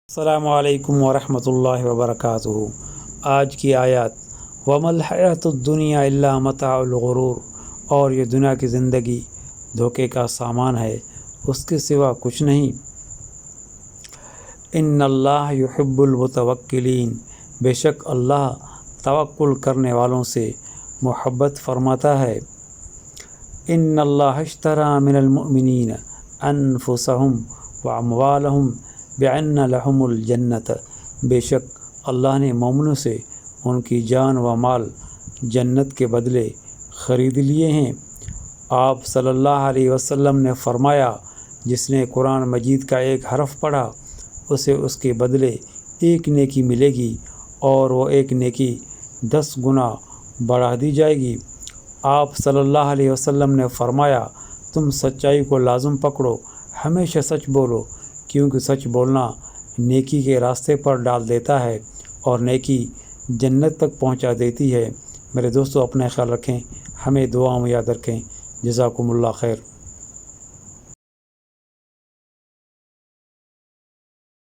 السلام علیکم ورحمۃ اللہ وبرکاتہ۔ آج کی آیات وَمَا الْحَيَاةُ الدُّنْيَا إِلَّا مَتَاعُ الْغُرُورِ، اور یہ دنیا کی زندگی دھوکے کا سامان ہے، اس کے سوا کچھ نہیں۔ ان اللہ یحب المتوکلین، بے شک اللہ توکل کرنے والوں سے محبت فرماتا ہے۔ ان اللہ اشتری من المؤمنین انفسهم واموالهم بان لهم الجنۃ، بے شک اللہ نے مومنوں سے ان کی جان و مال جنت کے بدلے خرید لیے ہیں۔ آپ صلی اللہ علیہ وسلم نے فرمایا، جس نے قرآن مجید کا ایک حرف پڑھا اسے اس کے بدلے ایک نیکی ملے گی، اور وہ ایک نیکی 10 گنا بڑھا دی جائے گی۔ آپ صلی اللہ علیہ وسلم نے فرمایا، تم سچائی کو لازم پکڑو، ہمیشہ سچ بولو، کیونکہ سچ بولنا نیکی کے راستے پر ڈال دیتا ہے اور نیکی جنت تک پہنچا دیتی ہے۔ میرے دوستو، اپنا خیال رکھیں، ہمیں دعاؤں میں یاد رکھیں۔ جزاکم اللہ خیر۔